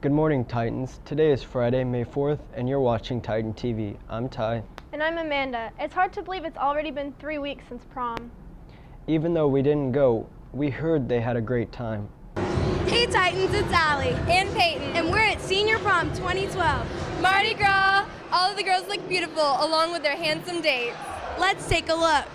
Good morning, Titans. Today is Friday, May 4th, and you're watching Titan TV. I'm Ty. And I'm Amanda. It's hard to believe it's already been 3 weeks since prom. Even though we didn't go, we heard they had a great time. Hey Titans, it's Allie. And Peyton. And we're at Senior Prom 2012. Mardi Gras! All of the girls look beautiful, along with their handsome dates. Let's take a look.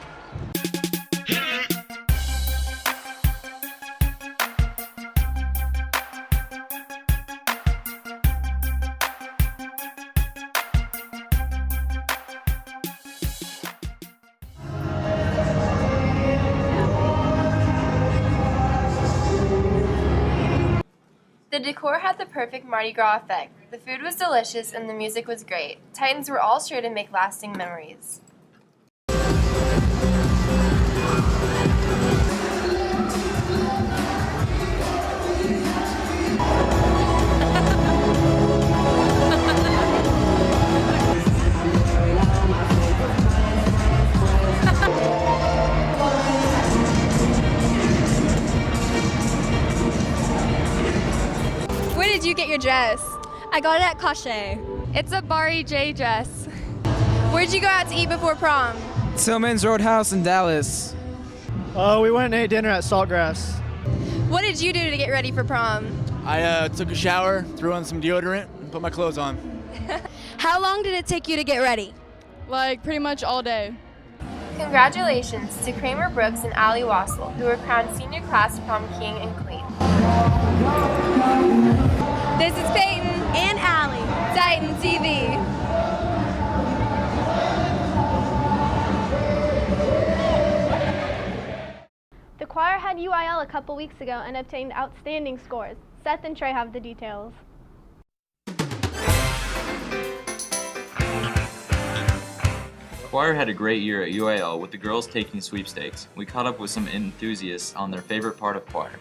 The decor had the perfect Mardi Gras effect. The food was delicious and the music was great. Titans were all sure to make lasting memories. Where did you get your dress? I got it at Cachet. It's a Barry J dress. Where'd you go out to eat before prom? Tillman's Roadhouse in Dallas. We went and ate dinner at Saltgrass. What did you do to get ready for prom? I took a shower, threw on some deodorant, and put my clothes on. How long did it take you to get ready? Like pretty much all day. Congratulations to Kramer Brooks and Allie Wassel, who were crowned senior class prom king and queen. This is Peyton And Allie. Titan TV. The choir had UIL a couple weeks ago and obtained outstanding scores. Seth and Trey have the details. Choir had a great year at UIL with the girls taking sweepstakes. We caught up with some enthusiasts on their favorite part of choir.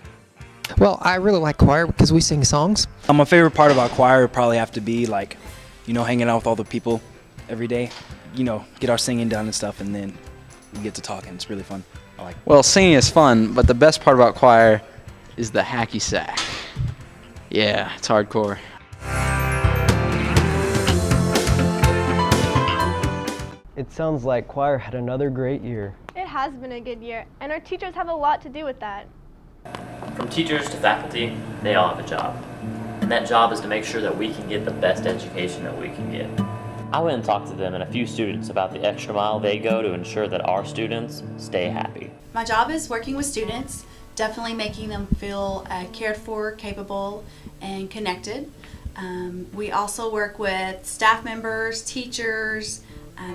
Well, I really like choir because we sing songs. My favorite part about choir would probably have to be like, hanging out with all the people every day. Get our singing done and stuff, and then we get to talking. It's really fun. I like it. Well, singing is fun, but the best part about choir is the hacky sack. Yeah, it's hardcore. It sounds like choir had another great year. It has been a good year, and our teachers have a lot to do with that. From teachers to faculty, they all have a job. And that job is to make sure that we can get the best education that we can get. I went and talked to them and a few students about the extra mile they go to ensure that our students stay happy. My job is working with students, definitely making them feel cared for, capable, and connected. We also work with staff members, teachers,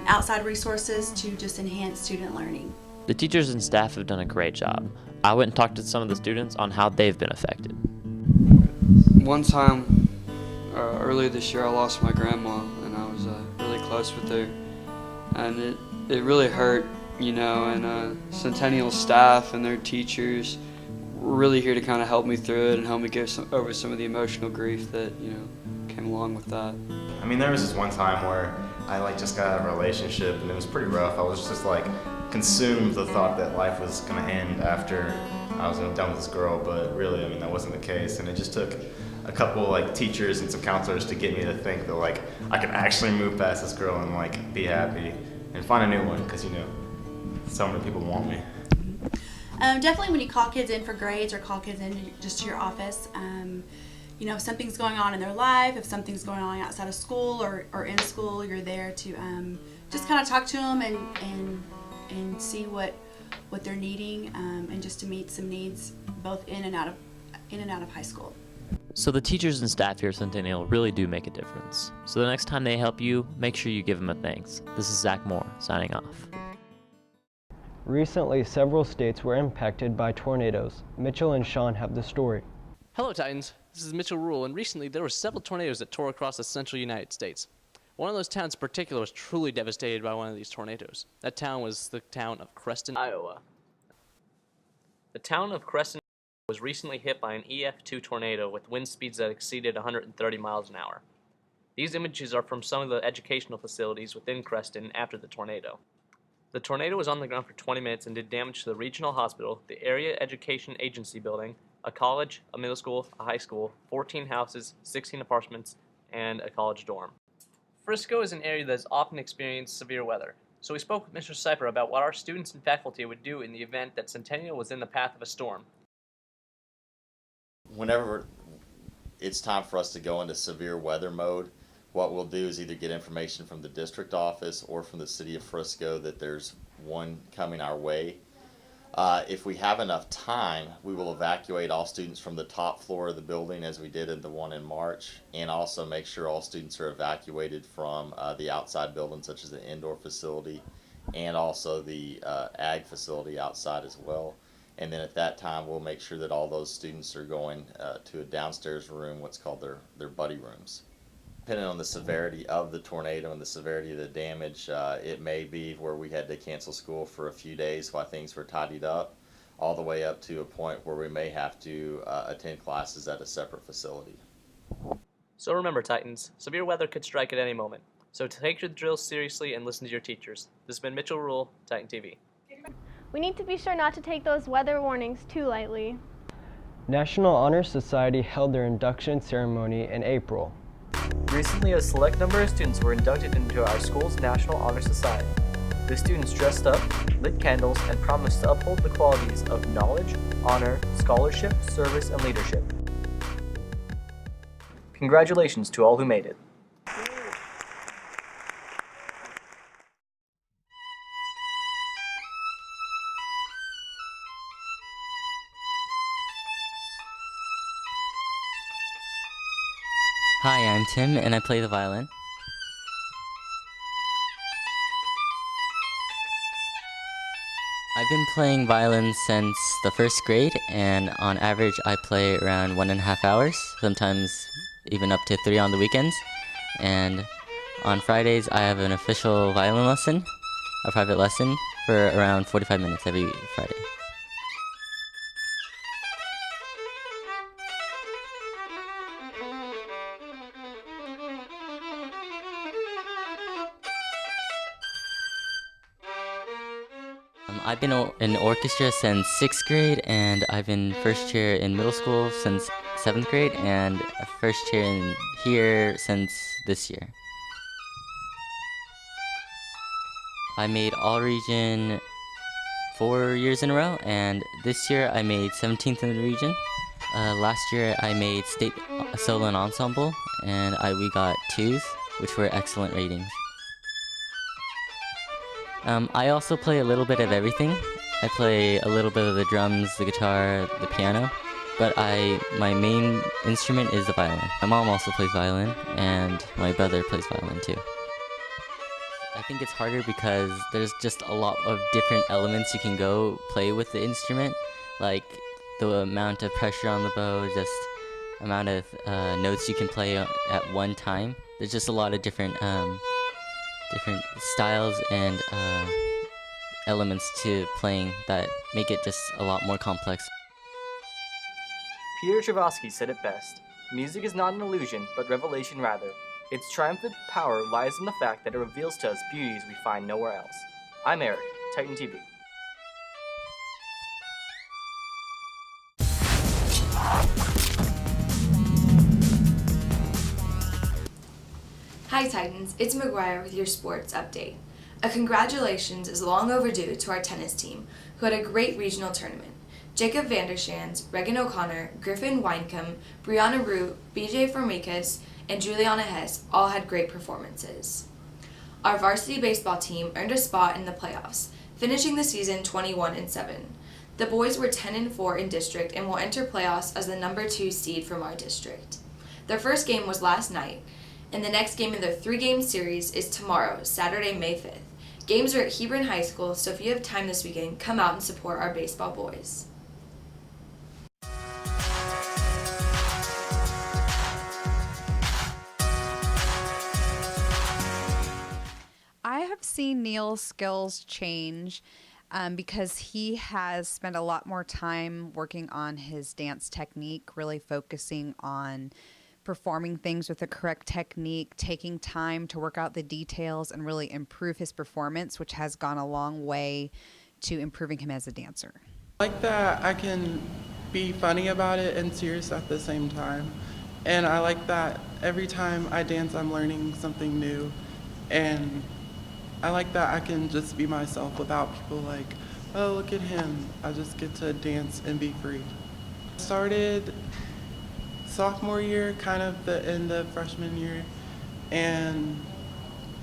outside resources to just enhance student learning. The teachers and staff have done a great job. I went and talked to some of the students on how they've been affected. One time earlier this year I lost my grandma, and I was really close with her, and it really hurt, and Centennial staff and their teachers were really here to kind of help me through it and help me get over some of the emotional grief that came along with that. I mean, there was this one time where I just got out of a relationship and it was pretty rough. I was just consumed with the thought that life was gonna end after I was done with this girl, but really, that wasn't the case. And it just took a couple teachers and some counselors to get me to think that I could actually move past this girl and be happy and find a new one, because so many people want me. Definitely when you call kids in for grades or call kids in just to your office, if something's going on in their life, if something's going on outside of school or in school, you're there to just kind of talk to them and see what they're needing, and just to meet some needs both in and out of high school. So the teachers and staff here at Centennial really do make a difference. So the next time they help you, make sure you give them a thanks. This is Zach Moore, signing off. Recently, several states were impacted by tornadoes. Mitchell and Sean have the story. Hello, Titans. This is Mitchell Rule, and recently there were several tornadoes that tore across the central United States. One of those towns in particular was truly devastated by one of these tornadoes. That town was the town of Creston, Iowa. The town of Creston was recently hit by an EF2 tornado with wind speeds that exceeded 130 miles an hour. These images are from some of the educational facilities within Creston after the tornado. The tornado was on the ground for 20 minutes and did damage to the regional hospital, the area education agency building, a college, a middle school, a high school, 14 houses, 16 apartments, and a college dorm. Frisco is an area that has often experienced severe weather, so we spoke with Mr. Seiper about what our students and faculty would do in the event that Centennial was in the path of a storm. Whenever it's time for us to go into severe weather mode, what we'll do is either get information from the district office or from the city of Frisco that there's one coming our way. If we have enough time, we will evacuate all students from the top floor of the building as we did in the one in March, and also make sure all students are evacuated from the outside buildings such as the indoor facility and also the ag facility outside as well. And then at that time, we'll make sure that all those students are going to a downstairs room, what's called their buddy rooms. Depending on the severity of the tornado and the severity of the damage, it may be where we had to cancel school for a few days while things were tidied up, all the way up to a point where we may have to attend classes at a separate facility. So remember, Titans, severe weather could strike at any moment. So take your drills seriously and listen to your teachers. This has been Mitchell Rule, Titan TV. We need to be sure not to take those weather warnings too lightly. National Honor Society held their induction ceremony in April. Recently, a select number of students were inducted into our school's National Honor Society. The students dressed up, lit candles, and promised to uphold the qualities of knowledge, honor, scholarship, service, and leadership. Congratulations to all who made it. Hi, I'm Tim, and I play the violin. I've been playing violin since the first grade, and on average I play around 1.5 hours, sometimes even up to 3 on the weekends. And on Fridays I have an official violin lesson, a private lesson, for around 45 minutes every Friday. I've been in orchestra since 6th grade, and I've been first chair in middle school since 7th grade, and first chair in here since this year. I made all region 4 years in a row, and this year I made 17th in the region. Last year I made state solo and ensemble, and we got 2s, which were excellent ratings. I also play a little bit of everything. I play a little bit of the drums, the guitar, the piano, but my main instrument is the violin. My mom also plays violin, and my brother plays violin too. I think it's harder because there's just a lot of different elements you can go play with the instrument, like the amount of pressure on the bow, just amount of notes you can play at one time. There's just a lot of different styles and elements to playing that make it just a lot more complex. Peter Travasky said it best: "Music is not an illusion, but revelation rather. Its triumphant power lies in the fact that it reveals to us beauties we find nowhere else." I'm Eric, Titan TV. Hi Titans, it's McGuire with your sports update. A congratulations is long overdue to our tennis team, who had a great regional tournament. Jacob Vandershans, Regan O'Connor, Griffin Wynecombe, Brianna Root, BJ Formicas, and Juliana Hess all had great performances. Our varsity baseball team earned a spot in the playoffs, finishing the season 21-7. The boys were 10-4 in district and will enter playoffs as the number 2 seed from our district. Their first game was last night, and the next game in their 3-game series is tomorrow, Saturday, May 5th. Games are at Hebron High School, so if you have time this weekend, come out and support our baseball boys. I have seen Neil's skills change because he has spent a lot more time working on his dance technique, really focusing on performing things with the correct technique, taking time to work out the details and really improve his performance, which has gone a long way to improving him as a dancer. Like that I can be funny about it and serious at the same time. And I like that every time I dance, I'm learning something new. And I like that I can just be myself without people like, oh, look at him. I just get to dance and be free. Started sophomore year, kind of the end of freshman year. And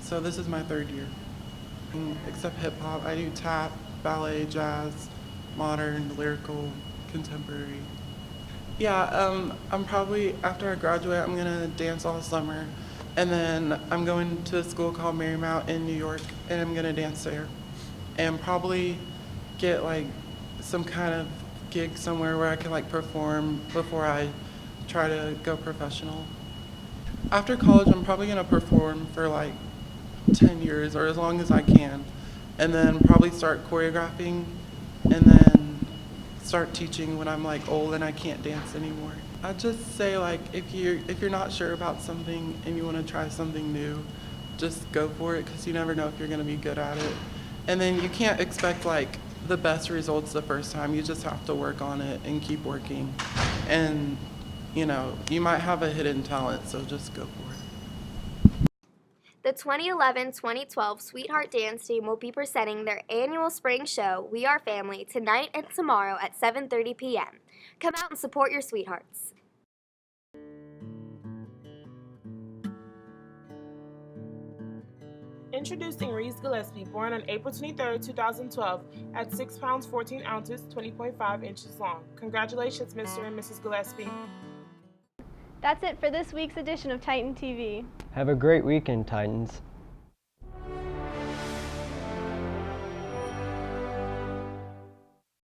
so this is my 3rd year. Except hip hop, I do tap, ballet, jazz, modern, lyrical, contemporary. Yeah, I'm probably, after I graduate, I'm gonna dance all summer. And then I'm going to a school called Marymount in New York, and I'm gonna dance there. And probably get like some kind of gig somewhere where I can like perform before I try to go professional. After college, I'm probably gonna perform for like 10 years or as long as I can. And then probably start choreographing and then start teaching when I'm like old and I can't dance anymore. I'd just say like if you're not sure about something and you want to try something new, just go for it because you never know if you're going to be good at it. And then you can't expect like the best results the first time. You just have to work on it and keep working. And you know, you might have a hidden talent, so just go for it. The 2011-2012 Sweetheart Dance Team will be presenting their annual spring show, We Are Family, tonight and tomorrow at 7:30 p.m. Come out and support your sweethearts. Introducing Reese Gillespie, born on April 23, 2012, at 6 pounds 14 ounces, 20.5 inches long. Congratulations, Mr. and Mrs. Gillespie. That's it for this week's edition of Titan TV. Have a great weekend, Titans.